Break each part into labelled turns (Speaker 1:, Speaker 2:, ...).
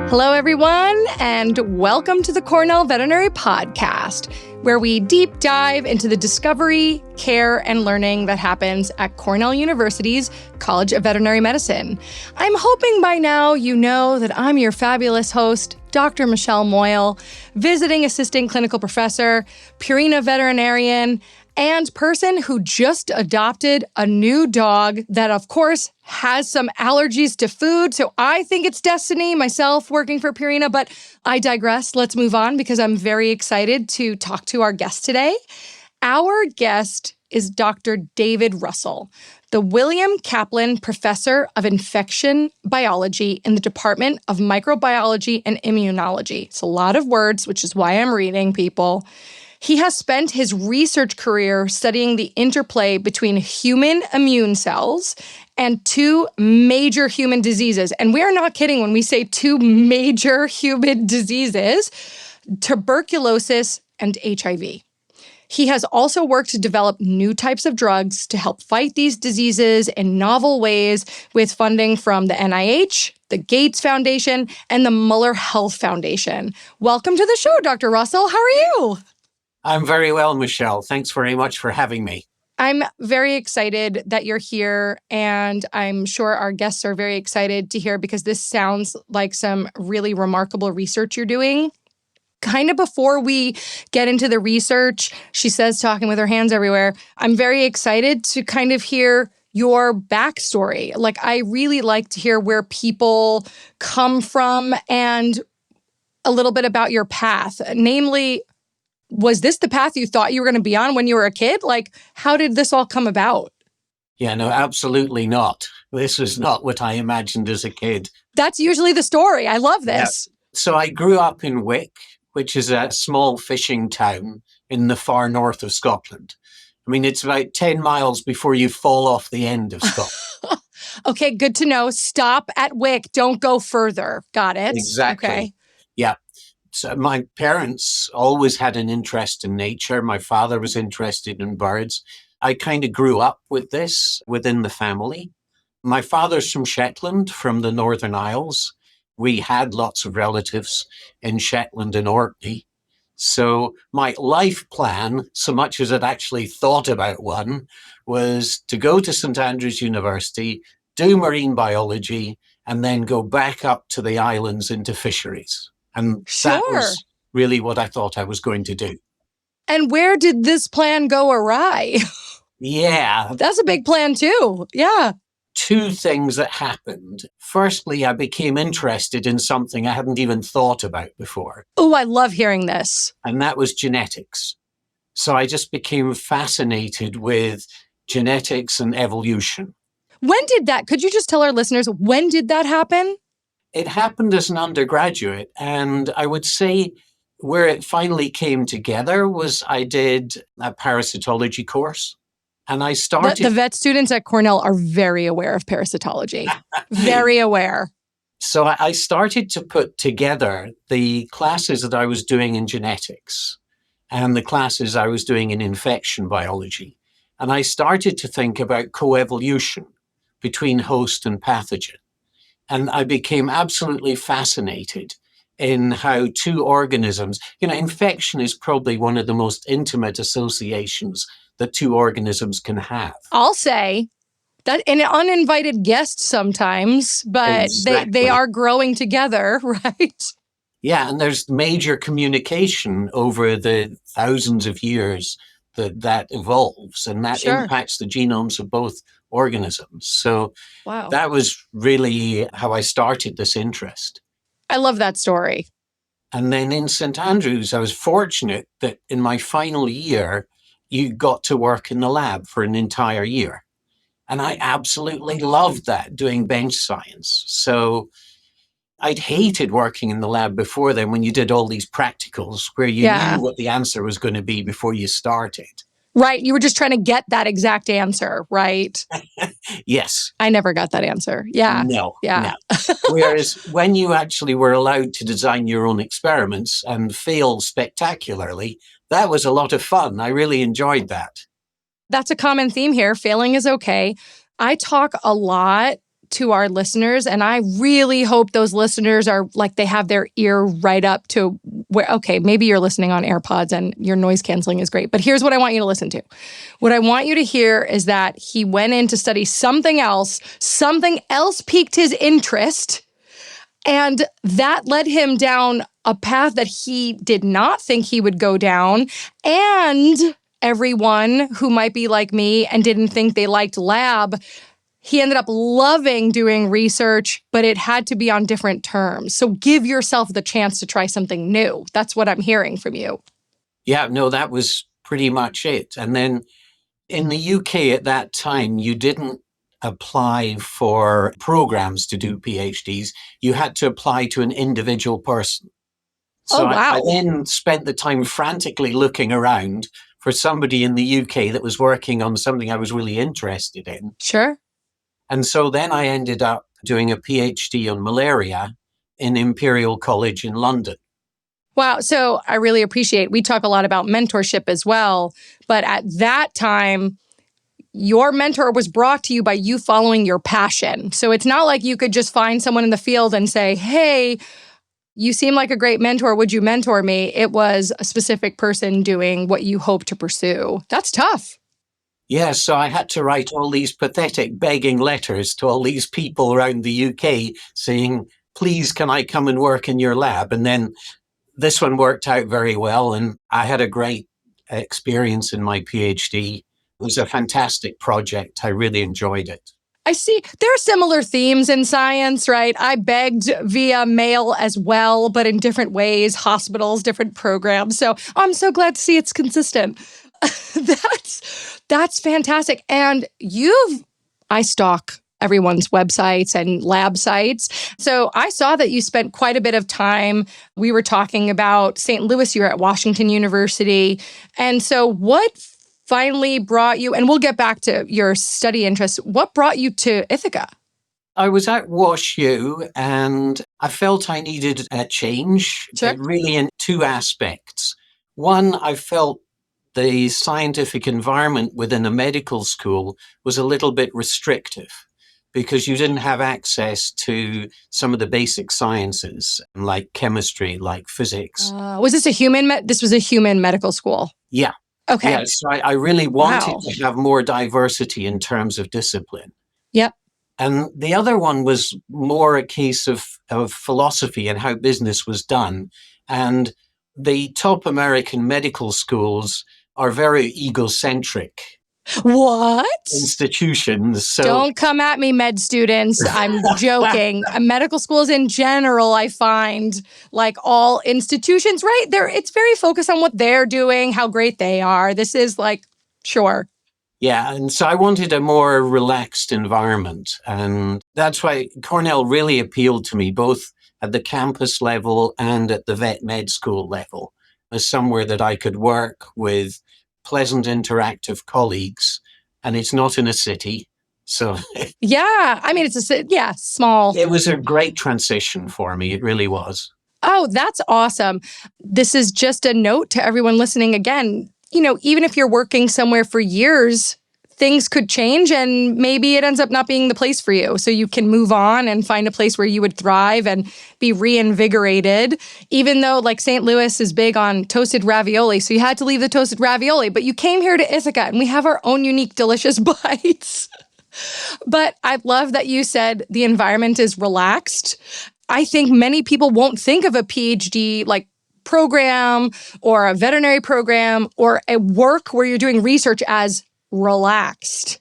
Speaker 1: Hello, everyone, and welcome to the Cornell Veterinary Podcast, where we deep dive into the discovery, care, and learning that happens at Cornell University's College of Veterinary Medicine. I'm hoping by now you know that I'm your fabulous host, Dr. Michelle Moyle, visiting assistant clinical professor, Purina veterinarian, and person who just adopted a new dog that, of course, has some allergies to food. So I think it's destiny, myself working for Purina, but I digress. Let's move on because I'm very excited to talk to our guest today. Our guest is Dr. David Russell, the William Kaplan Professor of Infection Biology in the Department of Microbiology and Immunology. It's a lot of words, which is why I'm reading, people. He has spent his research career studying the interplay between human immune cells and two major human diseases. And we are not kidding when we say two major human diseases, tuberculosis and HIV. He has also worked to develop new types of drugs to help fight these diseases in novel ways with funding from the NIH, the Gates Foundation, and the Muller Health Foundation. Welcome to the show, Dr. Russell. How are you?
Speaker 2: I'm very well, Michelle. Thanks very much for having me.
Speaker 1: I'm very excited that you're here, and I'm sure our guests are very excited to hear because this sounds like some really remarkable research you're doing. Kind of before we get into the research, she says, talking with her hands everywhere, I'm very excited to kind of hear your backstory. Like, I really like to hear where people come from and a little bit about your path. Namely, was this the path you thought you were going to be on when you were a kid? Like, how did this all come about?
Speaker 2: Yeah, no, absolutely not. This was not what I imagined as a kid.
Speaker 1: That's usually the story. I love this.
Speaker 2: Yeah. So I grew up in Wick, which is a small fishing town in the far north of Scotland. I mean, it's about 10 miles before you fall off the end of Scotland.
Speaker 1: Okay, good to know. Stop at Wick. Don't go further. Got it.
Speaker 2: Exactly.
Speaker 1: Okay.
Speaker 2: Yeah. So my parents always had an interest in nature. My father was interested in birds. I kind of grew up with this within the family. My father's from Shetland, from the Northern Isles. We had lots of relatives in Shetland and Orkney. So my life plan, so much as I'd actually thought about one, was to go to St. Andrews University, do marine biology, and then go back up to the islands into fisheries. And that was really what I thought I was going to do.
Speaker 1: And where did this plan go awry?
Speaker 2: Yeah.
Speaker 1: That's a big plan too. Yeah.
Speaker 2: Two things that happened. Firstly, I became interested in something I hadn't even thought about before.
Speaker 1: Oh, I love hearing this.
Speaker 2: And that was genetics. So I just became fascinated with genetics and evolution.
Speaker 1: When did that? Could you just tell our listeners, when did that happen?
Speaker 2: It happened as an undergraduate, and I would say where it finally came together was I did a parasitology course, and I started...
Speaker 1: The vet students at Cornell are very aware of parasitology, very aware.
Speaker 2: So I started to put together the classes that I was doing in genetics and the classes I was doing in infection biology, and I started to think about coevolution between host and pathogen. And I became absolutely fascinated in how two organisms, infection is probably one of the most intimate associations that two organisms can have.
Speaker 1: I'll say that an uninvited guest sometimes, but
Speaker 2: Exactly.
Speaker 1: they are growing together, right?
Speaker 2: Yeah, and there's major communication over the thousands of years that evolves, and that impacts the genomes of both organisms. So That was really how I started this interest.
Speaker 1: I love that story.
Speaker 2: And then in St. Andrews, I was fortunate that in my final year, you got to work in the lab for an entire year. And I absolutely loved that, doing bench science. So I'd hated working in the lab before then when you did all these practicals where you knew what the answer was going to be before you started.
Speaker 1: Right. You were just trying to get that exact answer, right?
Speaker 2: Yes.
Speaker 1: I never got that answer. Yeah.
Speaker 2: No.
Speaker 1: Yeah.
Speaker 2: No. Whereas when you actually were allowed to design your own experiments and fail spectacularly, that was a lot of fun. I really enjoyed that.
Speaker 1: That's a common theme here. Failing is okay. I talk a lot to our listeners, and I really hope those listeners are like they have their ear right up to where, okay, maybe you're listening on AirPods and your noise canceling is great, but here's what I want you to listen to. What I want you to hear is that he went in to study something else piqued his interest, and that led him down a path that he did not think he would go down. And everyone who might be like me and didn't think they liked lab, he ended up loving doing research, but it had to be on different terms. So give yourself the chance to try something new. That's what I'm hearing from you.
Speaker 2: Yeah, no, that was pretty much it. And then in the UK at that time, you didn't apply for programs to do PhDs. You had to apply to an individual person. So I then spent the time frantically looking around for somebody in the UK that was working on something I was really interested in.
Speaker 1: Sure.
Speaker 2: And so then I ended up doing a PhD on malaria in Imperial College in London.
Speaker 1: Wow. So I really appreciate, we talk a lot about mentorship as well, but at that time, your mentor was brought to you by you following your passion. So it's not like you could just find someone in the field and say, hey, you seem like a great mentor. Would you mentor me? It was a specific person doing what you hope to pursue. That's tough.
Speaker 2: Yeah, so I had to write all these pathetic begging letters to all these people around the UK saying, please, can I come and work in your lab? And then this one worked out very well. And I had a great experience in my PhD. It was a fantastic project. I really enjoyed it.
Speaker 1: I see. There are similar themes in science, right? I begged via mail as well, but in different ways, hospitals, different programs. So I'm so glad to see it's consistent. That's fantastic. And I stalk everyone's websites and lab sites. So I saw that you spent quite a bit of time. We were talking about St. Louis, you're at Washington University. And so what finally brought you, and we'll get back to your study interests, what brought you to Ithaca?
Speaker 2: I was at WashU and I felt I needed a change, really in two aspects. One, I felt the scientific environment within a medical school was a little bit restrictive because you didn't have access to some of the basic sciences like chemistry, like physics.
Speaker 1: Was this this was a human medical school?
Speaker 2: Yeah.
Speaker 1: Okay.
Speaker 2: Yeah, so I really wanted to have more diversity in terms of discipline.
Speaker 1: Yep.
Speaker 2: And the other one was more a case of philosophy and how business was done. And the top American medical schools are very egocentric.
Speaker 1: What?
Speaker 2: Institutions. So
Speaker 1: don't come at me, med students. I'm joking. Medical schools in general, I find, like all institutions, right? It's very focused on what they're doing, how great they are. This is like, sure.
Speaker 2: Yeah, and so I wanted a more relaxed environment. And that's why Cornell really appealed to me, both at the campus level and at the vet med school level, as somewhere that I could work with pleasant, interactive colleagues. And it's not in a city. So
Speaker 1: yeah, I mean, small.
Speaker 2: It was a great transition for me. It really was.
Speaker 1: Oh, that's awesome. This is just a note to everyone listening. Again, even if you're working somewhere for years, things could change and maybe it ends up not being the place for you. So you can move on and find a place where you would thrive and be reinvigorated, even though like St. Louis is big on toasted ravioli. So you had to leave the toasted ravioli, but you came here to Ithaca and we have our own unique, delicious bites. But I love that you said the environment is relaxed. I think many people won't think of a PhD like program or a veterinary program or a work where you're doing research as relaxed.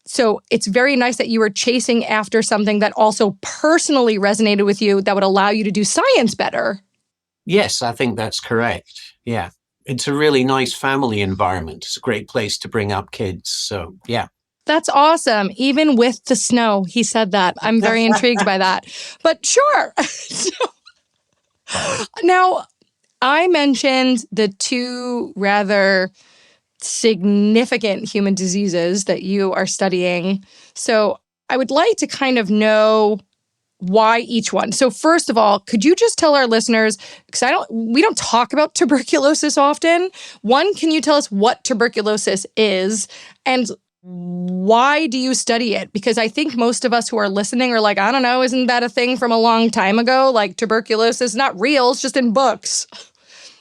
Speaker 1: So it's very nice that you were chasing after something that also personally resonated with you that would allow you to do science better.
Speaker 2: Yes, I think that's correct. Yeah. It's a really nice family environment. It's a great place to bring up kids. So, yeah.
Speaker 1: That's awesome. Even with the snow, he said that. I'm very intrigued by that. But sure. Now, I mentioned the two rather significant human diseases that you are studying. So I would like to kind of know why each one. So first of all, could you just tell our listeners, because we don't talk about tuberculosis often. One, can you tell us what tuberculosis is? And Why do you study it? Because I think most of us who are listening are like, I don't know, isn't that a thing from a long time ago? Like tuberculosis, not real, it's just in books.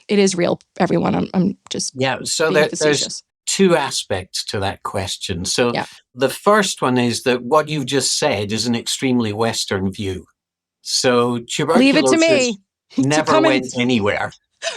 Speaker 1: It is real, everyone. I'm just
Speaker 2: so
Speaker 1: being
Speaker 2: there's
Speaker 1: facetious.
Speaker 2: two aspects to that question. So
Speaker 1: Yeah.
Speaker 2: the first one is that what you've just said is an extremely Western view. So
Speaker 1: Leave it to
Speaker 2: tuberculosis
Speaker 1: me to
Speaker 2: never
Speaker 1: come in.
Speaker 2: went anywhere.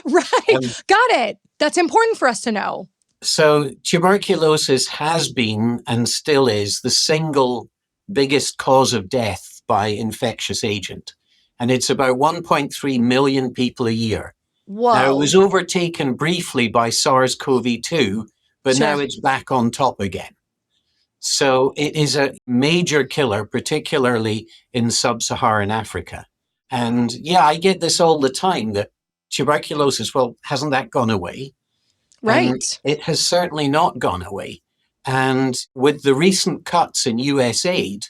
Speaker 1: Right.
Speaker 2: Um,
Speaker 1: Got it. That's important for us to know.
Speaker 2: So tuberculosis has been and still is the single biggest cause of death by infectious agent. And it's about 1.3 million people a year. Now, it
Speaker 1: Whoa.
Speaker 2: was overtaken briefly by SARS-CoV-2, but
Speaker 1: Sure.
Speaker 2: now it's back on top again. So it is a major killer, particularly in sub-Saharan Africa. And yeah, I get this all the time that tuberculosis, well, hasn't that gone away? And
Speaker 1: Right.
Speaker 2: it has certainly not gone away. And with the recent cuts in US aid,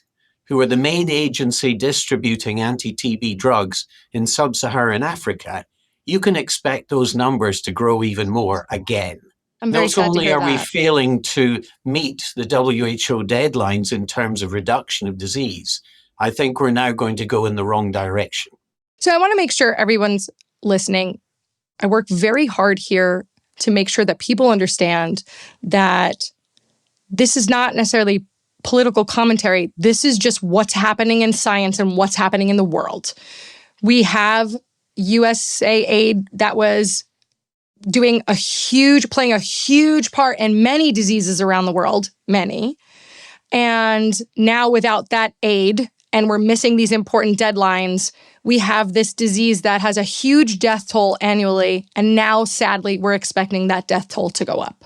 Speaker 2: who are the main agency distributing anti-TB drugs in sub-Saharan Africa, you can expect those numbers to grow even more again.
Speaker 1: I'm very
Speaker 2: Not
Speaker 1: sad to
Speaker 2: only
Speaker 1: hear
Speaker 2: are we
Speaker 1: that.
Speaker 2: failing to meet the WHO deadlines in terms of reduction of disease, I think we're now going to go in the wrong direction.
Speaker 1: So I want to make sure everyone's listening. I work very hard here to make sure that people understand that this is not necessarily political commentary. This is just what's happening in science and what's happening in the world. We have USA aid that was playing a huge part in many diseases around the world, many. And now without that aid, and we're missing these important deadlines, we have this disease that has a huge death toll annually. And now, sadly, we're expecting that death toll to go up.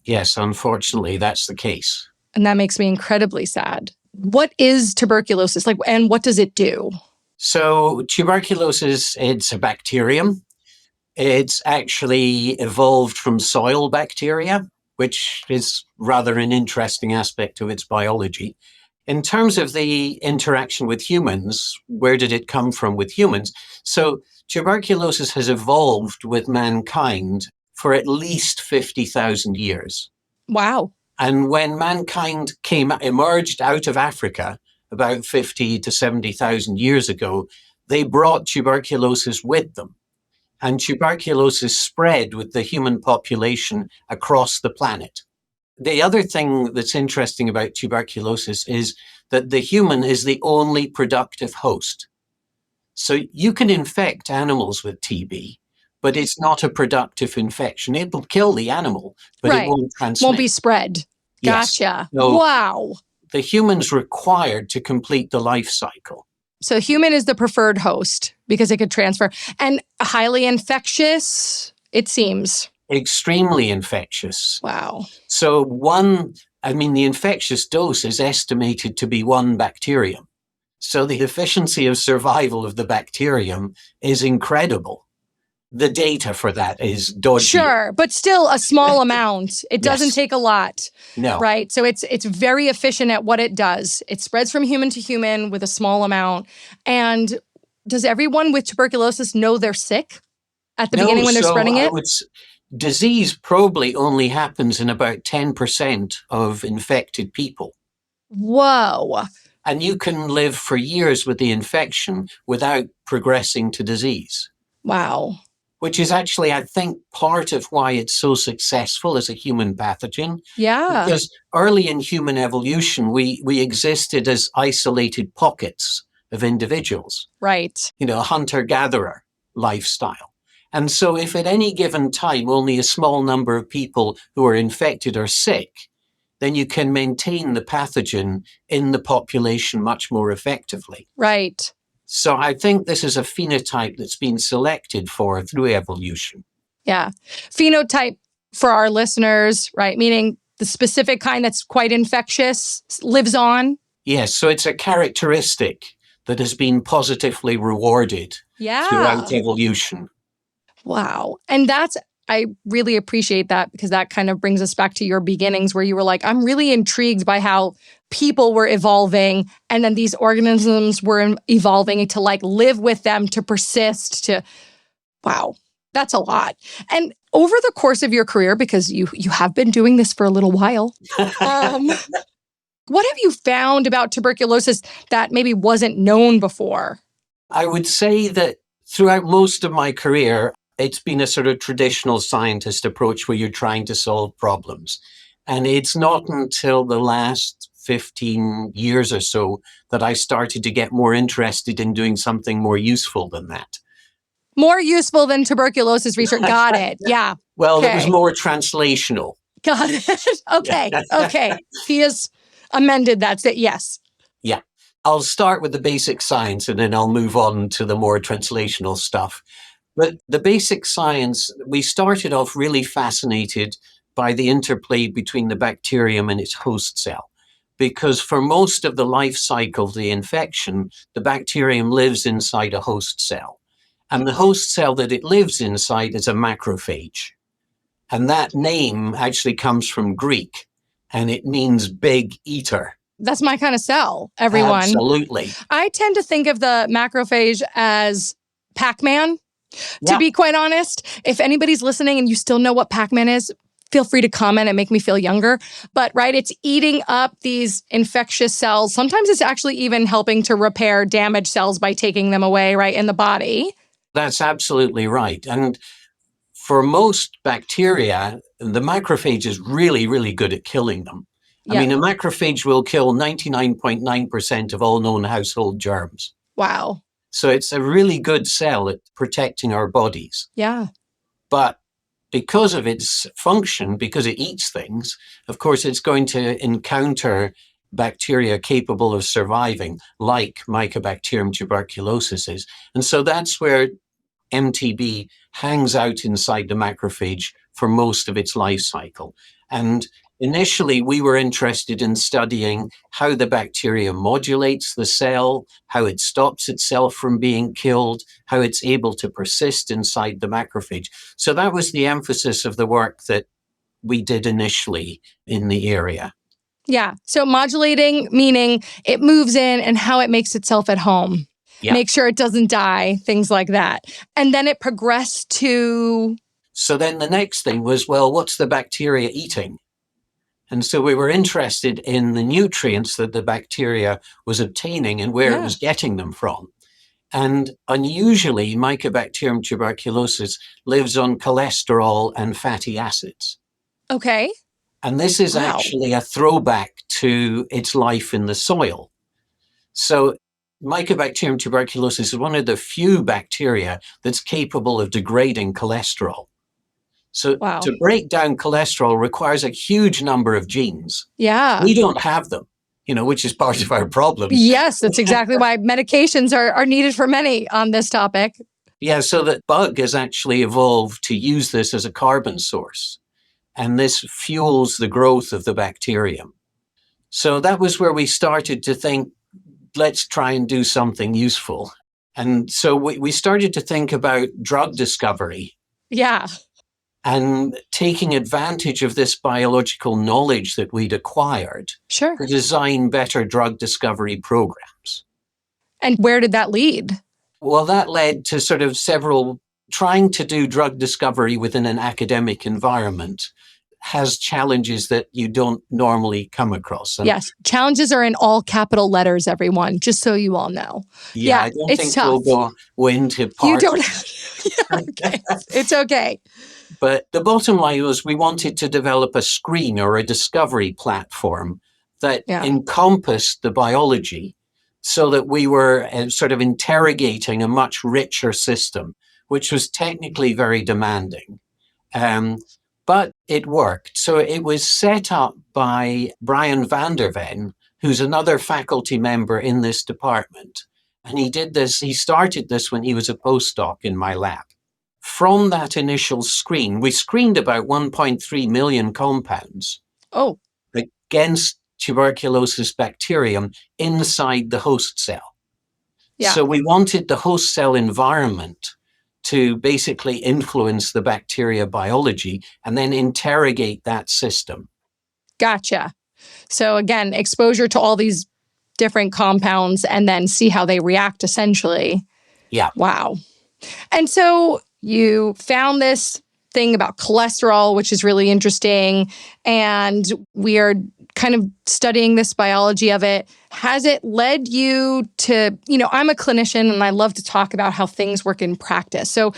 Speaker 2: Yes, unfortunately, that's the case.
Speaker 1: And that makes me incredibly sad. What is tuberculosis like, and what does it do?
Speaker 2: So tuberculosis, it's a bacterium. It's actually evolved from soil bacteria, which is rather an interesting aspect of its biology. In terms of the interaction with humans, where did it come from with humans? So tuberculosis has evolved with mankind for at least 50,000 years.
Speaker 1: Wow.
Speaker 2: And when mankind emerged out of Africa about 50 to 70,000 years ago, they brought tuberculosis with them. And tuberculosis spread with the human population across the planet. The other thing that's interesting about tuberculosis is that the human is the only productive host. So you can infect animals with TB, but it's not a productive infection. It will kill the animal, but it won't transmit.
Speaker 1: Won't be spread.
Speaker 2: Yes.
Speaker 1: Gotcha.
Speaker 2: So
Speaker 1: wow.
Speaker 2: the human's required to complete the life cycle.
Speaker 1: So human is the preferred host because it could transfer. And highly infectious, it seems.
Speaker 2: Extremely infectious.
Speaker 1: Wow.
Speaker 2: So the infectious dose is estimated to be 1 bacterium. So the efficiency of survival of the bacterium is incredible. The data for that is dodgy.
Speaker 1: Sure, but still a small amount. It doesn't take a lot.
Speaker 2: No.
Speaker 1: Right? So it's very efficient at what it does. It spreads from human to human with a small amount. And does everyone with tuberculosis know they're sick at the beginning when they're spreading it?
Speaker 2: Disease probably only happens in about 10% of infected people.
Speaker 1: Whoa.
Speaker 2: And you can live for years with the infection without progressing to disease.
Speaker 1: Wow.
Speaker 2: Which is actually, I think, part of why it's so successful as a human pathogen.
Speaker 1: Yeah.
Speaker 2: Because early in human evolution, we existed as isolated pockets of individuals.
Speaker 1: Right.
Speaker 2: A hunter-gatherer lifestyle. And so if at any given time only a small number of people who are infected are sick, then you can maintain the pathogen in the population much more effectively.
Speaker 1: Right.
Speaker 2: So I think this is a phenotype that's been selected for through evolution.
Speaker 1: Yeah. Phenotype for our listeners, right? Meaning the specific kind that's quite infectious lives on.
Speaker 2: Yes. So it's a characteristic that has been positively rewarded throughout evolution.
Speaker 1: Wow. And I really appreciate that because that kind of brings us back to your beginnings where you were like, I'm really intrigued by how people were evolving and then these organisms were evolving to live with them, to persist, wow, that's a lot. And over the course of your career, because you have been doing this for a little while, what have you found about tuberculosis that maybe wasn't known before?
Speaker 2: I would say that throughout most of my career, it's been a sort of traditional scientist approach where you're trying to solve problems. And it's not until the last 15 years or so that I started to get more interested in doing something more useful than that.
Speaker 1: More useful than tuberculosis research. Got it. Yeah.
Speaker 2: Well, it was
Speaker 1: Okay.
Speaker 2: more translational.
Speaker 1: Got it. Okay. Okay. He has amended that. Yes.
Speaker 2: Yeah. I'll start with the basic science and then I'll move on to the more translational stuff. But the basic science, we started off really fascinated by the interplay between the bacterium and its host cell. Because for most of the life cycle of the infection, the bacterium lives inside a host cell. And the host cell that it lives inside is a macrophage. And that name actually comes from Greek, and it means big eater.
Speaker 1: That's my kind of cell, everyone.
Speaker 2: Absolutely.
Speaker 1: I tend to think of the macrophage as Pac-Man, to be quite honest. If anybody's listening and you still know what Pac-Man is, feel free to comment and make me feel younger. But right, it's eating up these infectious cells. Sometimes it's actually even helping to repair damaged cells by taking them away, right, in the body.
Speaker 2: That's absolutely right. And for most bacteria, the macrophage is really, really good at killing them. I mean, a macrophage will kill 99.9% of all known household germs.
Speaker 1: Wow.
Speaker 2: So it's a really good cell at protecting our bodies.
Speaker 1: Yeah.
Speaker 2: But because of its function, because it eats things, of course, it's going to encounter bacteria capable of surviving, like Mycobacterium tuberculosis is. And so that's where MTB hangs out inside the macrophage for most of its life cycle. And initially, we were interested in studying how the bacteria modulates the cell, how it stops itself from being killed, how it's able to persist inside the macrophage. So that was the emphasis of the work that we did initially in the area.
Speaker 1: Yeah. So modulating, meaning it moves in and how it makes itself at home. Yeah. Make sure it doesn't die, things like that. And then it progressed to...
Speaker 2: So then the next thing was, well, what's the bacteria eating? And so we were interested in the nutrients that the bacteria was obtaining and where it was getting them from. And unusually, Mycobacterium tuberculosis lives on cholesterol and fatty acids.
Speaker 1: Okay.
Speaker 2: And this is actually a throwback to its life in the soil. So Mycobacterium tuberculosis is one of the few bacteria that's capable of degrading cholesterol. So to break down cholesterol requires a huge number of genes.
Speaker 1: Yeah.
Speaker 2: We don't have them, which is part of our problem.
Speaker 1: Yes, that's exactly why medications are needed for many on this topic.
Speaker 2: Yeah, so that bug has actually evolved to use this as a carbon source. And this fuels the growth of the bacterium. So that was where we started to think, let's try and do something useful. And so we started to think about drug discovery.
Speaker 1: Yeah.
Speaker 2: And taking advantage of this biological knowledge that we'd acquired to design better drug discovery programs.
Speaker 1: And where did that lead?
Speaker 2: Well, that led to sort of several, trying to do drug discovery within an academic environment has challenges that you don't normally come across. And
Speaker 1: yes, challenges are in all capital letters, everyone, just so you all know.
Speaker 2: Yeah, I don't think we'll go into part.
Speaker 1: You don't okay. It's okay.
Speaker 2: But the bottom line was we wanted to develop a screen or a discovery platform that encompassed the biology so that we were sort of interrogating a much richer system, which was technically very demanding. But it worked. So it was set up by Brian van der Ven, who's another faculty member in this department. And he started this when he was a postdoc in my lab. From that initial screen, we screened about 1.3 million compounds against tuberculosis bacterium inside the host cell. Yeah. So we wanted the host cell environment to basically influence the bacteria biology and then interrogate that system.
Speaker 1: Gotcha. So again, exposure to all these different compounds and then see how they react essentially.
Speaker 2: Yeah.
Speaker 1: Wow. And so you found this thing about cholesterol, which is really interesting. And we are kind of studying this biology of it. Has it led you to, I'm a clinician and I love to talk about how things work in practice. So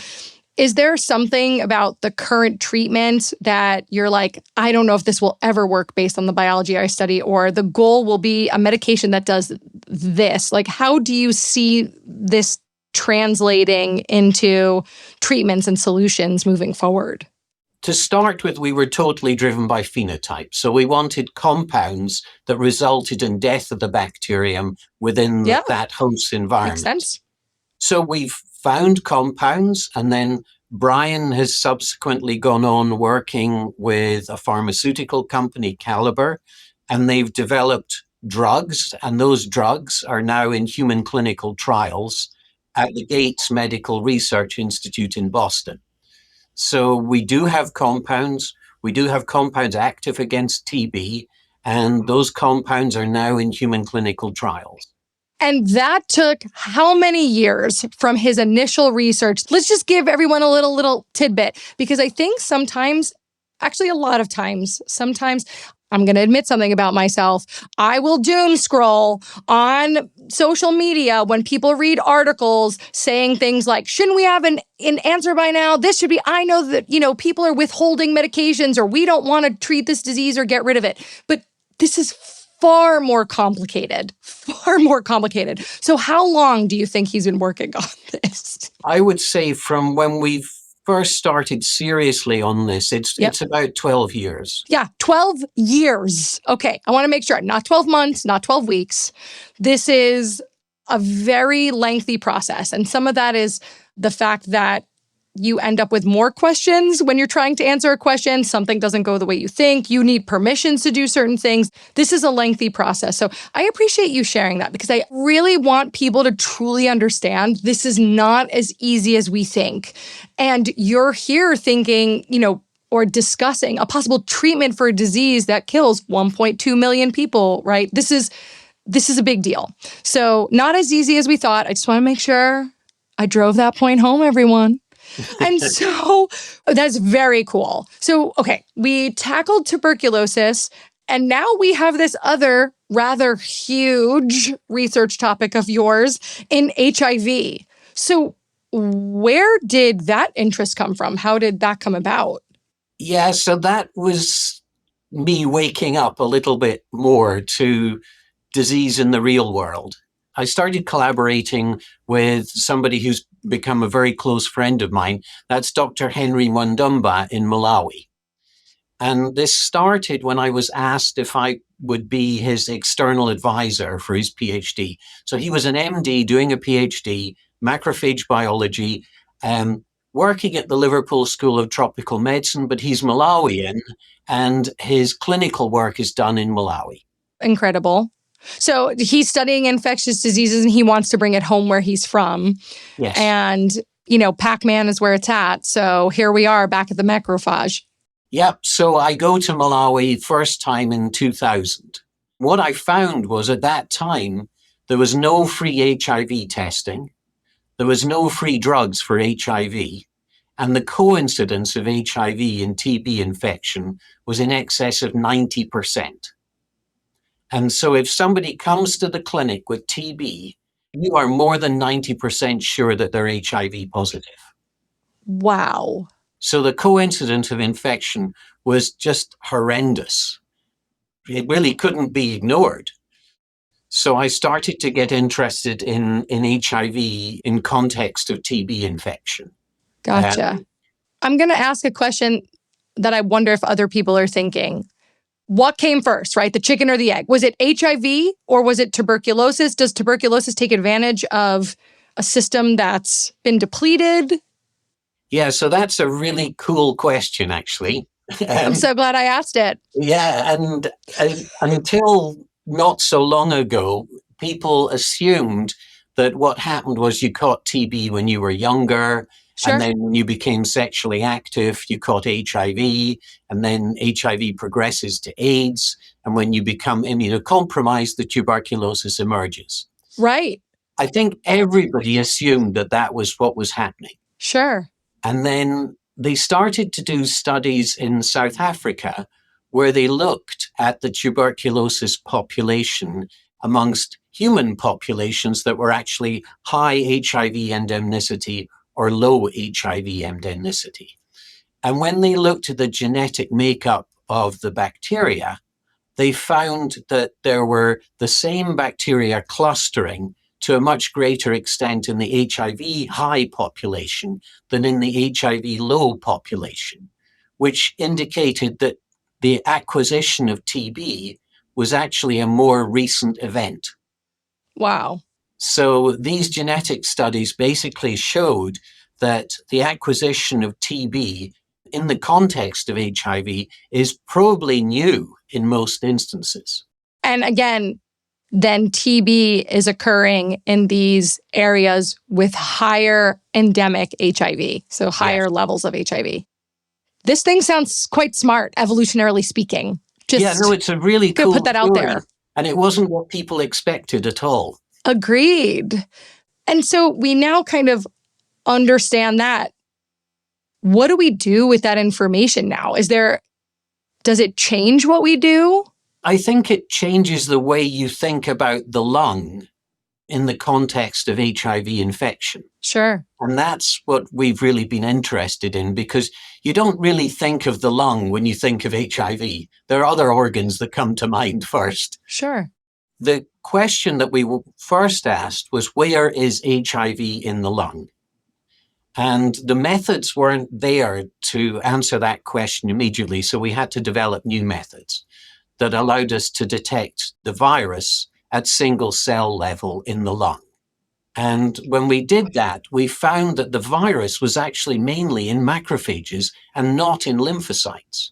Speaker 1: is there something about the current treatment that you're like, I don't know if this will ever work based on the biology I study, or the goal will be a medication that does this? Like, how do you see this translating into treatments and solutions moving forward?
Speaker 2: To start with, we were totally driven by phenotype. So we wanted compounds that resulted in death of the bacterium within that host environment.
Speaker 1: Makes sense.
Speaker 2: So we've found compounds, and then Brian has subsequently gone on working with a pharmaceutical company, Caliber, and they've developed drugs, and those drugs are now in human clinical trials at the Gates Medical Research Institute in Boston. So we do have compounds. We do have compounds active against TB, and those compounds are now in human clinical trials.
Speaker 1: And that took how many years from his initial research? Let's just give everyone a little tidbit, because I think sometimes, actually a lot of times, I'm going to admit something about myself. I will doom scroll on social media when people read articles saying things like, shouldn't we have an answer by now? This should be, I know that, people are withholding medications, or we don't want to treat this disease or get rid of it. But this is far more complicated. So how long do you think he's been working on this?
Speaker 2: I would say from when we first started seriously on this, it's about 12 years.
Speaker 1: Yeah, 12 years. Okay, I want to make sure, not 12 months, not 12 weeks. This is a very lengthy process. And some of that is the fact that you end up with more questions when you're trying to answer a question. Something doesn't go the way you think. You need permissions to do certain things. This is a lengthy process. So I appreciate you sharing that, because I really want people to truly understand this is not as easy as we think. And you're here thinking, or discussing a possible treatment for a disease that kills 1.2 million people, right? This is a big deal. So not as easy as we thought. I just want to make sure I drove that point home, everyone. And so that's very cool. So, okay, we tackled tuberculosis, and now we have this other rather huge research topic of yours in HIV. So where did that interest come from? How did that come about?
Speaker 2: Yeah, so that was me waking up a little bit more to disease in the real world. I started collaborating with somebody who's become a very close friend of mine. That's Dr. Henry Mwandumba in Malawi. And this started when I was asked if I would be his external advisor for his PhD. So he was an MD doing a PhD, macrophage biology, working at the Liverpool School of Tropical Medicine, but he's Malawian, and his clinical work is done in Malawi.
Speaker 1: Incredible. So he's studying infectious diseases and he wants to bring it home where he's from.
Speaker 2: Yes.
Speaker 1: And, Pac-Man is where it's at. So here we are back at the macrophage.
Speaker 2: Yep. So I go to Malawi first time in 2000. What I found was at that time, there was no free HIV testing. There was no free drugs for HIV. And the coincidence of HIV and TB infection was in excess of 90%. And so if somebody comes to the clinic with TB, you are more than 90% sure that they're HIV positive.
Speaker 1: Wow.
Speaker 2: So the coincidence of infection was just horrendous. It really couldn't be ignored. So I started to get interested in HIV in context of TB infection.
Speaker 1: Gotcha. I'm going to ask a question that I wonder if other people are thinking. What came first, right? The chicken or the egg? Was it HIV or was it tuberculosis? Does tuberculosis take advantage of a system that's been depleted?
Speaker 2: Yeah, so that's a really cool question, actually.
Speaker 1: I'm so glad I asked it.
Speaker 2: Yeah, and until not so long ago, people assumed that what happened was you caught TB when you were younger.
Speaker 1: Sure.
Speaker 2: And then when you became sexually active, you caught HIV, and then HIV progresses to AIDS. And when you become immunocompromised, the tuberculosis emerges.
Speaker 1: Right.
Speaker 2: I think everybody assumed that that was what was happening.
Speaker 1: Sure.
Speaker 2: And then they started to do studies in South Africa where they looked at the tuberculosis population amongst human populations that were actually high HIV endemicity or low HIV endemicity. And when they looked at the genetic makeup of the bacteria, they found that there were the same bacteria clustering to a much greater extent in the HIV high population than in the HIV low population, which indicated that the acquisition of TB was actually a more recent event.
Speaker 1: Wow.
Speaker 2: So these genetic studies basically showed that the acquisition of TB in the context of HIV is probably new in most instances.
Speaker 1: And again, then TB is occurring in these areas with higher endemic HIV, so higher levels of HIV. This thing sounds quite smart, evolutionarily speaking.
Speaker 2: It's a really cool
Speaker 1: put that out there.
Speaker 2: And it wasn't what people expected at all.
Speaker 1: Agreed. And so we now kind of understand that. What do we do with that information now? Does it change what we do?
Speaker 2: I think it changes the way you think about the lung in the context of HIV infection.
Speaker 1: Sure.
Speaker 2: And that's what we've really been interested in, because you don't really think of the lung when you think of HIV. There are other organs that come to mind first.
Speaker 1: Sure.
Speaker 2: The question that we first asked was, where is HIV in the lung? And the methods weren't there to answer that question immediately, so we had to develop new methods that allowed us to detect the virus at single cell level in the lung. And when we did that, we found that the virus was actually mainly in macrophages and not in lymphocytes.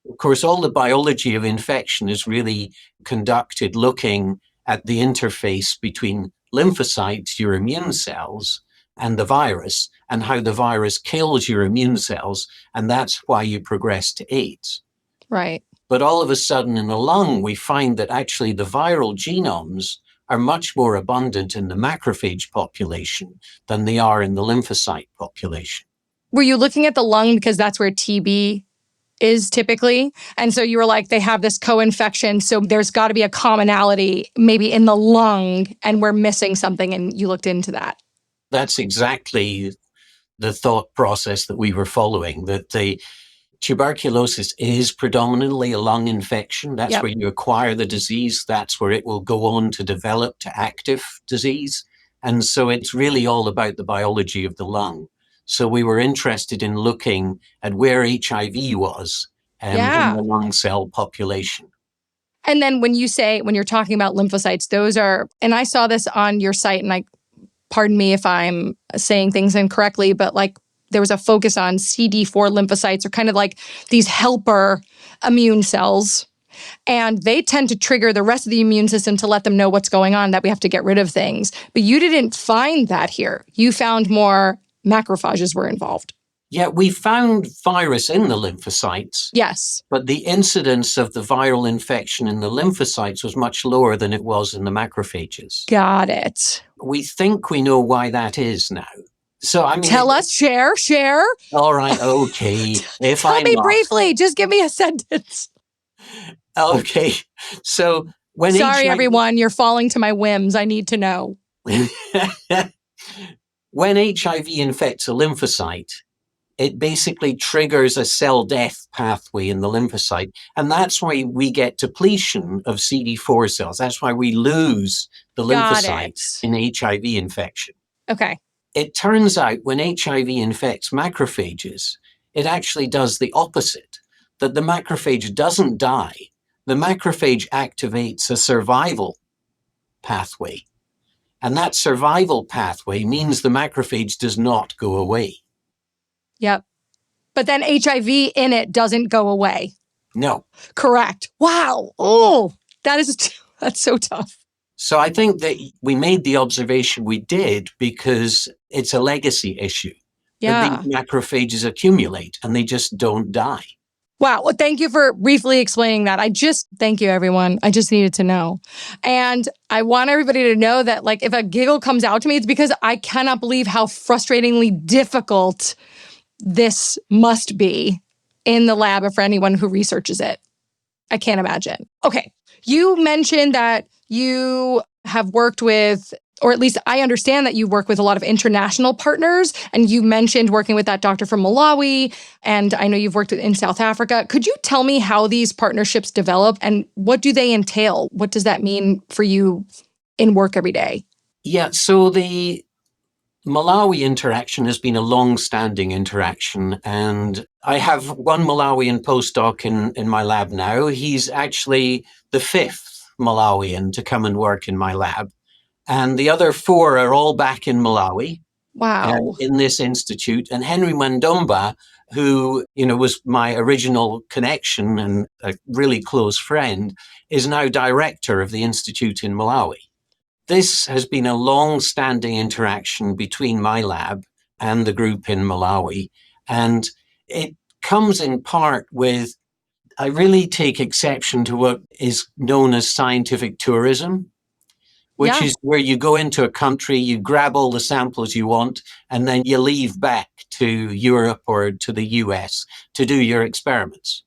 Speaker 2: Of course, all the biology of infection is really conducted looking at the interface between lymphocytes, your immune cells, and the virus, and how the virus kills your immune cells, and that's why you progress to AIDS.
Speaker 1: Right.
Speaker 2: But all of a sudden in the lung, we find that actually the viral genomes are much more abundant in the macrophage population than they are in the lymphocyte population.
Speaker 1: Were you looking at the lung because that's where TB is typically? And so you were like, they have this coinfection, so there's got to be a commonality maybe in the lung, and we're missing something, and you looked into that.
Speaker 2: That's exactly the thought process that we were following, that the tuberculosis is predominantly a lung infection. That's where you acquire the disease. That's where it will go on to develop to active disease. And so it's really all about the biology of the lung. So we were interested in looking at where HIV was in the lung cell population.
Speaker 1: And then when you're talking about lymphocytes, those are, and I saw this on your site, and pardon me if I'm saying things incorrectly, but like there was a focus on CD4 lymphocytes, or kind of like these helper immune cells. And they tend to trigger the rest of the immune system to let them know what's going on, that we have to get rid of things. But you didn't find that here. You found more macrophages were involved.
Speaker 2: Yeah, we found virus in the lymphocytes.
Speaker 1: Yes.
Speaker 2: But the incidence of the viral infection in the lymphocytes was much lower than it was in the macrophages.
Speaker 1: Got it.
Speaker 2: We think we know why that is now. So, I mean,
Speaker 1: tell us, share.
Speaker 2: All right, okay.
Speaker 1: Tell me briefly, just give me a sentence.
Speaker 2: Okay, so when
Speaker 1: Sorry, everyone, you're falling to my whims. I need to know.
Speaker 2: When HIV infects a lymphocyte, it basically triggers a cell death pathway in the lymphocyte. And that's why we get depletion of CD4 cells. That's why we lose the lymphocytes in HIV infection.
Speaker 1: Okay.
Speaker 2: It turns out when HIV infects macrophages, it actually does the opposite, that the macrophage doesn't die. The macrophage activates a survival pathway. And that survival pathway means the macrophage does not go away.
Speaker 1: Yep. But then HIV in it doesn't go away.
Speaker 2: No.
Speaker 1: Correct. Wow. Oh, that's so tough.
Speaker 2: So I think that we made the observation we did because it's a legacy issue.
Speaker 1: Yeah.
Speaker 2: That these macrophages accumulate and they just don't die.
Speaker 1: Wow. Well, thank you for briefly explaining that. Thank you, everyone. I just needed to know. And I want everybody to know that, like, if a giggle comes out to me, it's because I cannot believe how frustratingly difficult this must be in the lab for anyone who researches it. I can't imagine. Okay. You mentioned that you have worked with, or at least I understand that you work with a lot of international partners. And you mentioned working with that doctor from Malawi. And I know you've worked in South Africa. Could you tell me how these partnerships develop and what do they entail? What does that mean for you in work every day?
Speaker 2: Yeah, so the Malawi interaction has been a long-standing interaction, and I have one Malawian postdoc in my lab now. He's actually the fifth Malawian to come and work in my lab, and the other four are all back in Malawi.
Speaker 1: Wow.
Speaker 2: In this institute. And Henry Mandomba, who was my original connection and a really close friend, is now director of the institute in Malawi. This has been a long-standing interaction between my lab and the group in Malawi. And it comes in part with, I really take exception to what is known as scientific tourism, which is where you go into a country, you grab all the samples you want, and then you leave back to Europe or to the US to do your experiments.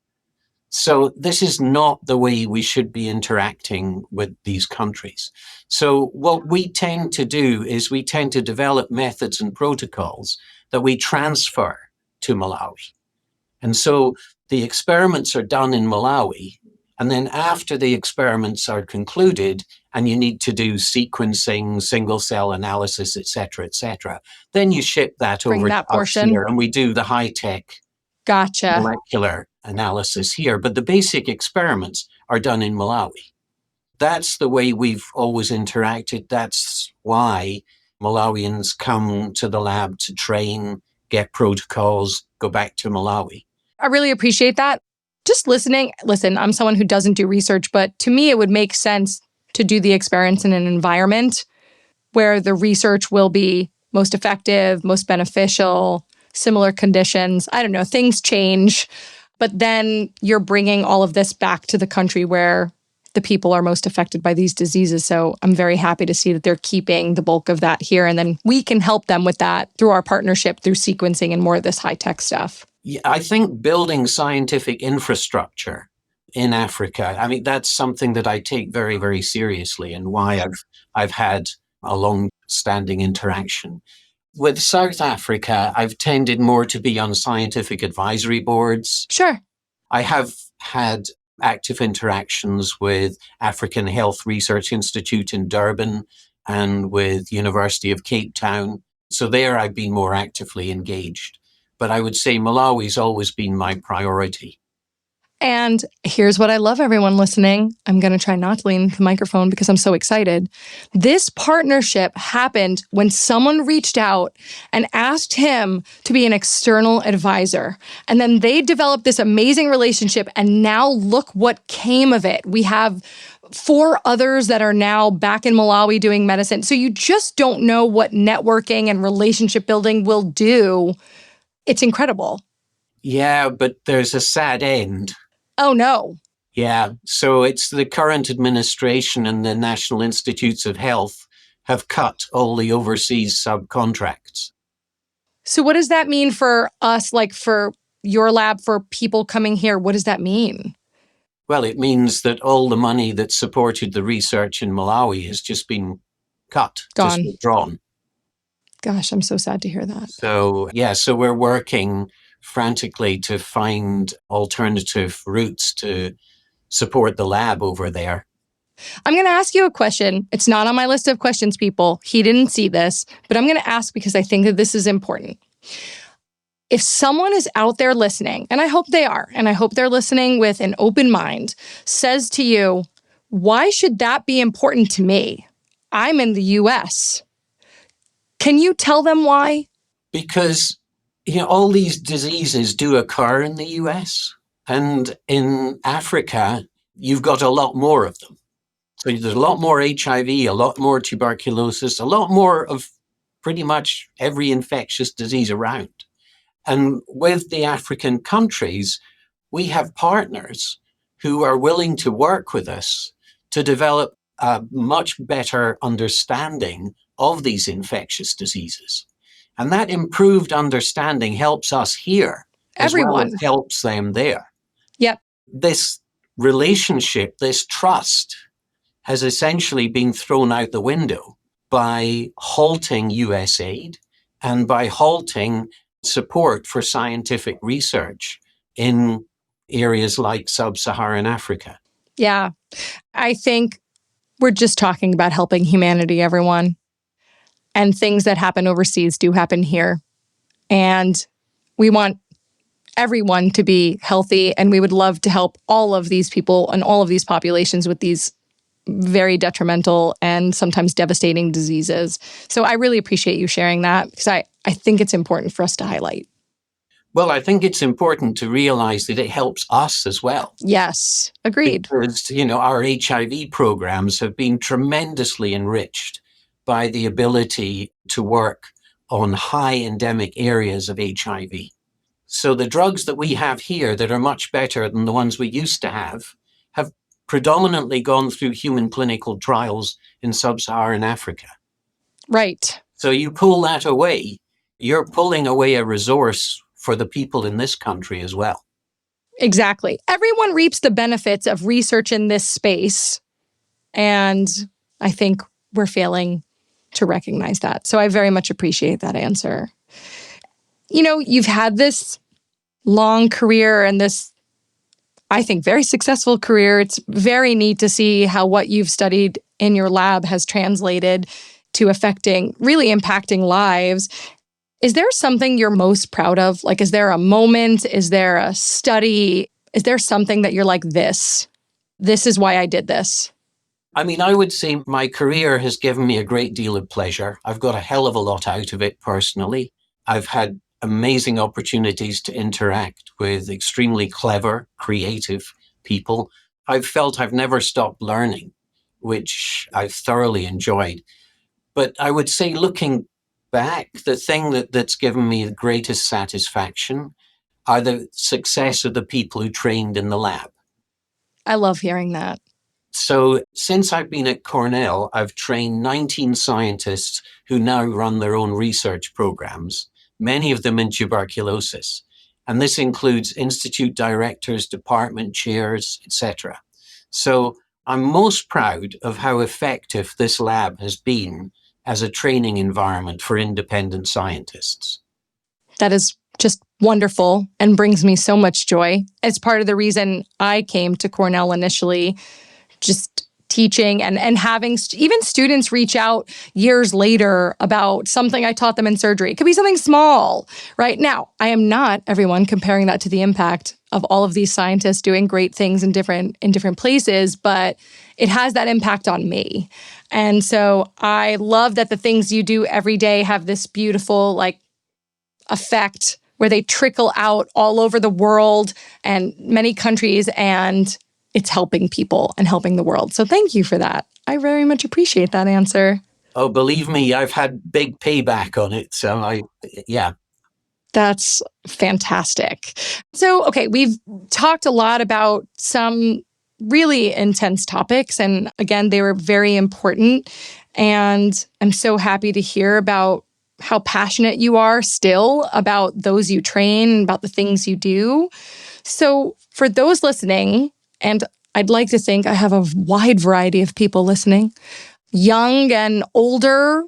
Speaker 2: So this is not the way we should be interacting with these countries. So what we tend to do is we tend to develop methods and protocols that we transfer to Malawi. And so the experiments are done in Malawi. And then after the experiments are concluded and you need to do sequencing, single cell analysis, et cetera, then you ship that over to us here and we do the high-tech molecular analysis here. But the basic experiments are done in Malawi. That's the way we've always interacted. That's why Malawians come to the lab to train, get protocols, go back to Malawi.
Speaker 1: I really appreciate that. Just listening, listen, I'm someone who doesn't do research, but to me, it would make sense to do the experiments in an environment where the research will be most effective, most beneficial, similar conditions. I don't know, things change, but then you're bringing all of this back to the country where the people are most affected by these diseases. So I'm very happy to see that they're keeping the bulk of that here. And then we can help them with that through our partnership, through sequencing and more of this high-tech stuff.
Speaker 2: Yeah, I think building scientific infrastructure in Africa, I mean, that's something that I take very, very seriously and why I've had a long-standing interaction. With South Africa, I've tended more to be on scientific advisory boards.
Speaker 1: Sure.
Speaker 2: I have had active interactions with African Health Research Institute in Durban and with University of Cape Town. So there I've been more actively engaged. But I would say Malawi's always been my priority.
Speaker 1: And here's what I love, everyone listening. I'm going to try not to lean into the microphone because I'm so excited. This partnership happened when someone reached out and asked him to be an external advisor. And then they developed this amazing relationship. And now look what came of it. We have 4 others that are now back in Malawi doing medicine. So you just don't know what networking and relationship building will do. It's incredible.
Speaker 2: Yeah, but there's a sad end.
Speaker 1: Oh, no.
Speaker 2: Yeah, so it's the current administration and the National Institutes of Health have cut all the overseas subcontracts.
Speaker 1: So what does that mean for us, like for your lab, for people coming here? What does that mean?
Speaker 2: Well, it means that all the money that supported the research in Malawi has just been cut, just withdrawn.
Speaker 1: Gosh, I'm so sad to hear that.
Speaker 2: So, yeah, so we're working frantically to find alternative routes to support the lab over there.
Speaker 1: I'm going to ask you a question. It's not on my list of questions, people. He didn't see this, but I'm going to ask because I think that this is important. If someone is out there listening, and I hope they are, and I hope they're listening with an open mind, says to you, why should that be important to me? I'm in the US. Can you tell them why?
Speaker 2: Because all these diseases do occur in the US, and in Africa, you've got a lot more of them. So there's a lot more HIV, a lot more tuberculosis, a lot more of pretty much every infectious disease around. And with the African countries, we have partners who are willing to work with us to develop a much better understanding of these infectious diseases. And that improved understanding helps us here as well as
Speaker 1: Everyone.
Speaker 2: helps them there.
Speaker 1: Yep.
Speaker 2: This relationship, this trust, has essentially been thrown out the window by halting US aid and by halting support for scientific research in areas like sub-Saharan Africa.
Speaker 1: Yeah. I think we're just talking about helping humanity, everyone. And things that happen overseas do happen here. And we want everyone to be healthy, and we would love to help all of these people and all of these populations with these very detrimental and sometimes devastating diseases. So I really appreciate you sharing that, because I think it's important for us to highlight.
Speaker 2: Well, I think it's important to realize that it helps us as well.
Speaker 1: Yes, agreed.
Speaker 2: Because, our HIV programs have been tremendously enriched by the ability to work on high endemic areas of HIV. So the drugs that we have here that are much better than the ones we used to have predominantly gone through human clinical trials in sub-Saharan Africa.
Speaker 1: Right.
Speaker 2: So you pull that away, you're pulling away a resource for the people in this country as well.
Speaker 1: Exactly. Everyone reaps the benefits of research in this space. And I think we're failing to recognize that. So I very much appreciate that answer. You've had this long career and this, I think, very successful career. It's very neat to see how what you've studied in your lab has translated to really impacting lives. Is there something you're most proud of? Like, is there a moment? Is there a study? Is there something that you're like, this is why I did this?
Speaker 2: I mean, I would say my career has given me a great deal of pleasure. I've got a hell of a lot out of it personally. I've had amazing opportunities to interact with extremely clever, creative people. I've felt I've never stopped learning, which I've thoroughly enjoyed. But I would say, looking back, the thing that's given me the greatest satisfaction are the success of the people who trained in the lab.
Speaker 1: I love hearing that.
Speaker 2: So since I've been at Cornell, I've trained 19 scientists who now run their own research programs, many of them in tuberculosis. And this includes institute directors, department chairs, etc. So I'm most proud of how effective this lab has been as a training environment for independent scientists.
Speaker 1: That is just wonderful and brings me so much joy. It's part of the reason I came to Cornell initially, just teaching and having even students reach out years later about something I taught them in surgery. It could be something small. Right now, I am not, everyone, comparing that to the impact of all of these scientists doing great things in different places, but it has that impact on me. And so I love that the things you do every day have this beautiful effect where they trickle out all over the world and many countries, and it's helping people and helping the world. So thank you for that. I very much appreciate that answer.
Speaker 2: Oh, believe me, I've had big payback on it. So yeah.
Speaker 1: That's fantastic. So, okay, we've talked a lot about some really intense topics. And again, they were very important. And I'm so happy to hear about how passionate you are still about those you train, about the things you do. So for those listening, and I'd like to think I have a wide variety of people listening, young and older,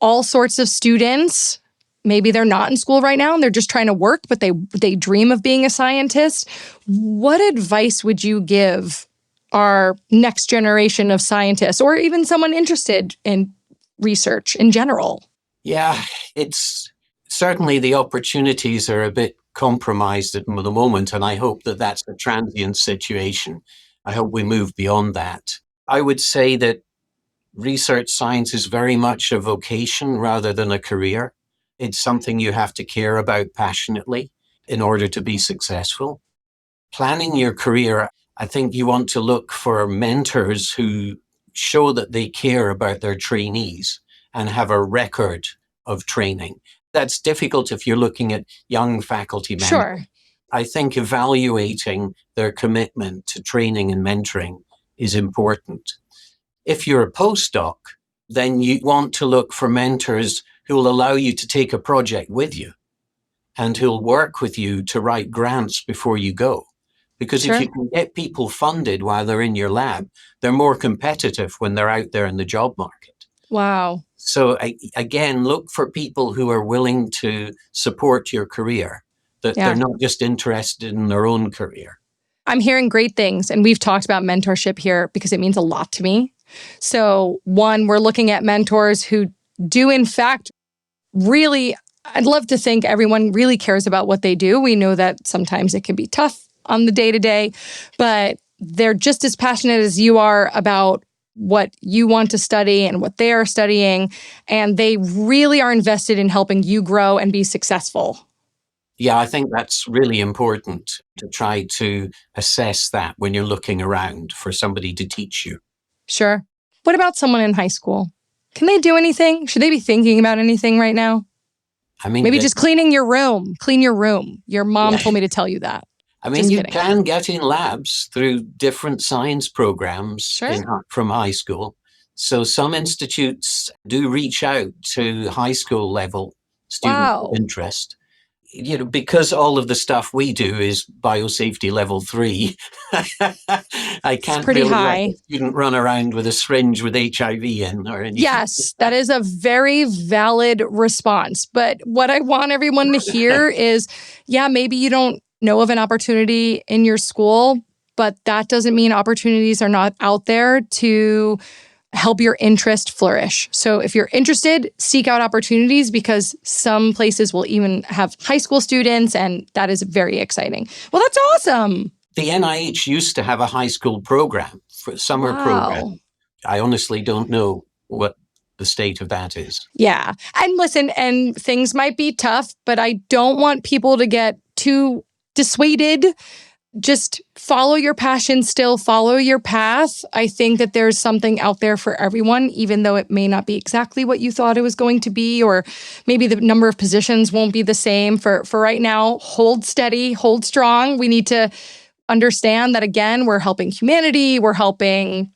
Speaker 1: all sorts of students. Maybe they're not in school right now and they're just trying to work, but they dream of being a scientist. What advice would you give our next generation of scientists, or even someone interested in research in general?
Speaker 2: Yeah, it's certainly the opportunities are a bit compromised at the moment, and I hope that that's a transient situation. I hope we move beyond that. I would say that research science is very much a vocation rather than a career. It's something you have to care about passionately in order to be successful. Planning your career, I think you want to look for mentors who show that they care about their trainees and have a record of training. That's difficult if you're looking at young faculty members.
Speaker 1: Sure.
Speaker 2: I think evaluating their commitment to training and mentoring is important. If you're a postdoc, then you want to look for mentors who will allow you to take a project with you and who'll work with you to write grants before you go. Because if you can get people funded while they're in your lab, they're more competitive when they're out there in the job market.
Speaker 1: Wow.
Speaker 2: So again, look for people who are willing to support your career, that they're not just interested in their own career.
Speaker 1: I'm hearing great things, and we've talked about mentorship here because it means a lot to me. So one, we're looking at mentors who do, in fact, really, I'd love to think everyone really cares about what they do. We know that sometimes it can be tough on the day-to-day, but they're just as passionate as you are about what you want to study and what they are studying, and they really are invested in helping you grow and be successful.
Speaker 2: Yeah, I think that's really important to try to assess that when you're looking around for somebody to teach you.
Speaker 1: Sure. What about someone in high school? Can they do anything? Should they be thinking about anything right now?
Speaker 2: I mean,
Speaker 1: maybe just cleaning your room. Clean your room. Your mom told me to tell you that.
Speaker 2: I mean, you can get in labs through different science programs from high school. So some institutes do reach out to high school level students of interest. You know, because all of the stuff we do is biosafety level 3, I can't really let a student run around with a syringe with HIV in or anything.
Speaker 1: Yes, that is a very valid response. But what I want everyone to hear is, maybe you don't know of an opportunity in your school, but that doesn't mean opportunities are not out there to help your interest flourish. So if you're interested, seek out opportunities because some places will even have high school students, and that is very exciting. Well, that's awesome.
Speaker 2: The NIH used to have a high school program, for summer program. I honestly don't know what the state of that is.
Speaker 1: Yeah. And listen, and things might be tough, but I don't want people to get too dissuaded. Just follow your passion still, follow your path. I think that there's something out there for everyone, even though it may not be exactly what you thought it was going to be, or maybe the number of positions won't be the same. For right now, hold steady, hold strong. We need to understand that, again, we're helping humanity, we're helping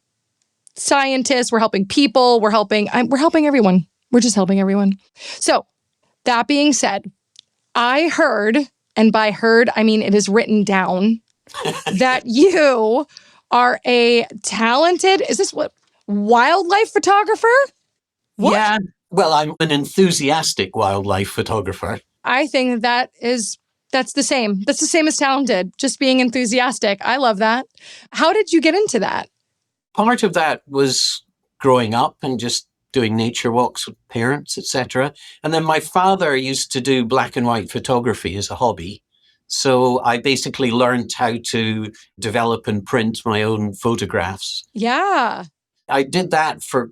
Speaker 1: scientists, we're helping people, we're helping everyone. We're just helping everyone. So that being said, I heard, and by heard, I mean it is written down, that you are a talented, wildlife photographer? What?
Speaker 2: Yeah, well, I'm an enthusiastic wildlife photographer.
Speaker 1: I think that's the same. That's the same as talented, just being enthusiastic. I love that. How did you get into that?
Speaker 2: Part of that was growing up and just doing nature walks with parents, etc. And then my father used to do black and white photography as a hobby. So I basically learned how to develop and print my own photographs.
Speaker 1: Yeah.
Speaker 2: I did that for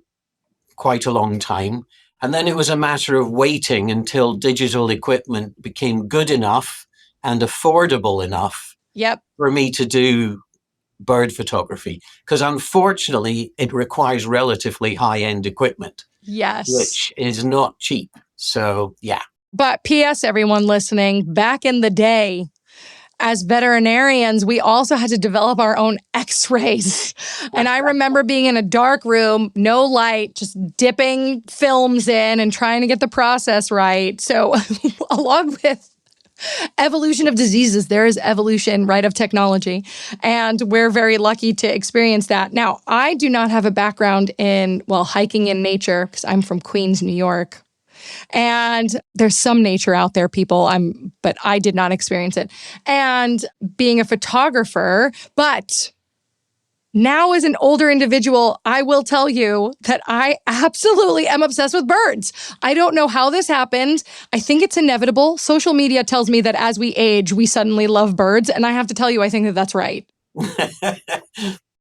Speaker 2: quite a long time. And then it was a matter of waiting until digital equipment became good enough and affordable enough for me to do bird photography. Because unfortunately, it requires relatively high-end equipment.
Speaker 1: Yes.
Speaker 2: Which is not cheap. So, yeah.
Speaker 1: But P.S., everyone listening, back in the day, as veterinarians, we also had to develop our own x-rays. And I remember being in a dark room, no light, just dipping films in and trying to get the process right. So along with evolution of diseases, there is evolution, right, of technology. And we're very lucky to experience that. Now, I do not have a background in, hiking in nature because I'm from Queens, New York. And there's some nature out there, people, but I did not experience it. And being a photographer, but now as an older individual, I will tell you that I absolutely am obsessed with birds. I don't know how this happened. I think it's inevitable. Social media tells me that as we age, we suddenly love birds. And I have to tell you, I think that that's right.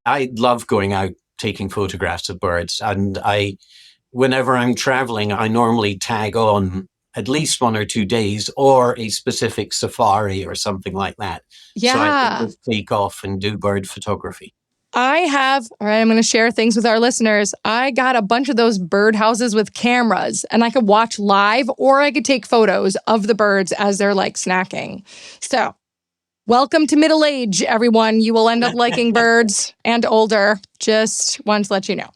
Speaker 2: I love going out taking photographs of birds. And whenever I'm traveling, I normally tag on at least 1 or 2 days or a specific safari or something like that.
Speaker 1: Yeah.
Speaker 2: So I can just take off and do bird photography.
Speaker 1: I'm going to share things with our listeners. I got a bunch of those bird houses with cameras, and I could watch live or I could take photos of the birds as they're snacking. So welcome to middle age, everyone. You will end up liking birds and older. Just wanted to let you know.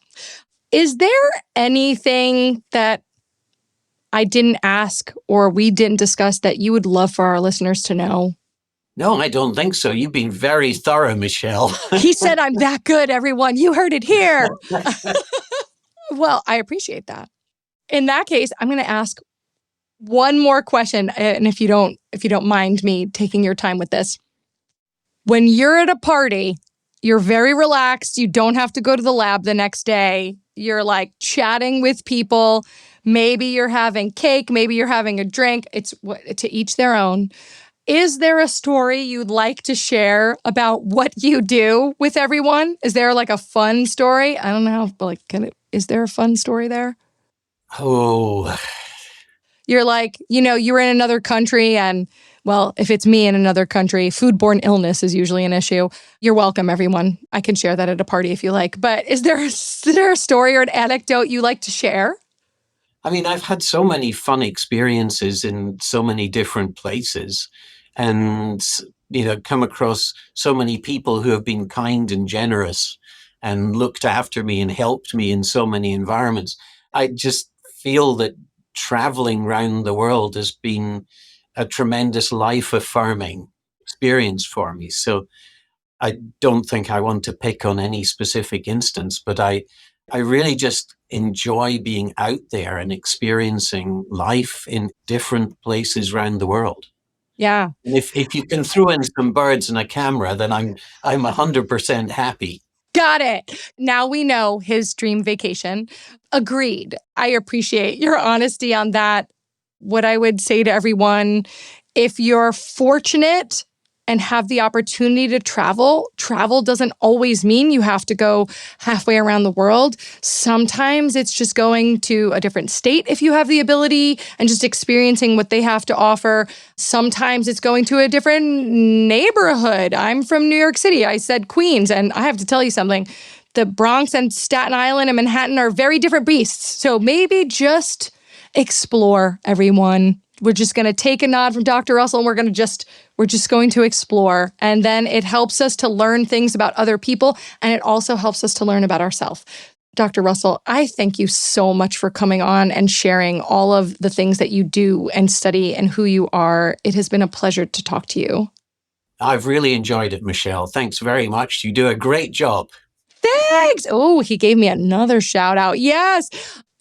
Speaker 1: Is there anything that I didn't ask or we didn't discuss that you would love for our listeners to know?
Speaker 2: No, I don't think so. You've been very thorough, Michelle.
Speaker 1: He said I'm that good, everyone. You heard it here. Well, I appreciate that. In that case, I'm going to ask one more question, and if you don't mind me taking your time with this. When you're at a party, you're very relaxed. You don't have to go to the lab the next day. You're like chatting with people. Maybe you're having cake. Maybe you're having a drink. It's to each their own. Is there a story you'd like to share about what you do with everyone? Is there like a fun story? I don't know. Like, is there a fun story there?
Speaker 2: Oh,
Speaker 1: You're like, you were in another country and, well, if it's me in another country, foodborne illness is usually an issue. You're welcome, everyone. I can share that at a party if you like. But is there a story or an anecdote you like to share?
Speaker 2: I mean, I've had so many fun experiences in so many different places and, come across so many people who have been kind and generous and looked after me and helped me in so many environments. I just feel that traveling around the world has been a tremendous life-affirming experience for me. So I don't think I want to pick on any specific instance, but I really just enjoy being out there and experiencing life in different places around the world.
Speaker 1: Yeah.
Speaker 2: And if you can throw in some birds and a camera, then I'm 100% happy.
Speaker 1: Got it. Now we know his dream vacation. Agreed. I appreciate your honesty on that. What I would say to everyone, if you're fortunate and have the opportunity to travel doesn't always mean you have to go halfway around the world. Sometimes it's just going to a different state if you have the ability and just experiencing what they have to offer. Sometimes it's going to a different neighborhood. I'm from New York City. I said Queens, and I have to tell you something. The Bronx and Staten Island and Manhattan are very different beasts. So maybe just explore, everyone. We're just going to take a nod from Dr. Russell and we're just going to explore. And then it helps us to learn things about other people. And it also helps us to learn about ourselves. Dr. Russell, I thank you so much for coming on and sharing all of the things that you do and study and who you are. It has been a pleasure to talk to you.
Speaker 2: I've really enjoyed it, Michelle. Thanks very much. You do a great job.
Speaker 1: Thanks. Oh, he gave me another shout out. Yes.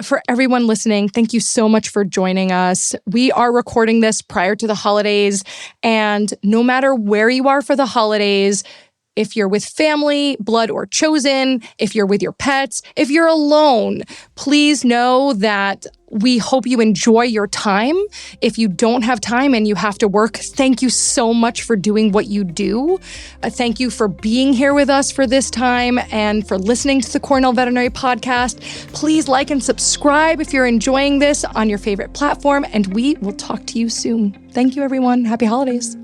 Speaker 1: For everyone listening, thank you so much for joining us. We are recording this prior to the holidays, and no matter where you are for the holidays, if you're with family, blood or chosen, if you're with your pets, if you're alone, please know that we hope you enjoy your time. If you don't have time and you have to work, thank you so much for doing what you do. Thank you for being here with us for this time and for listening to the Cornell Veterinary Podcast. Please like and subscribe if you're enjoying this on your favorite platform, and we will talk to you soon. Thank you, everyone. Happy holidays.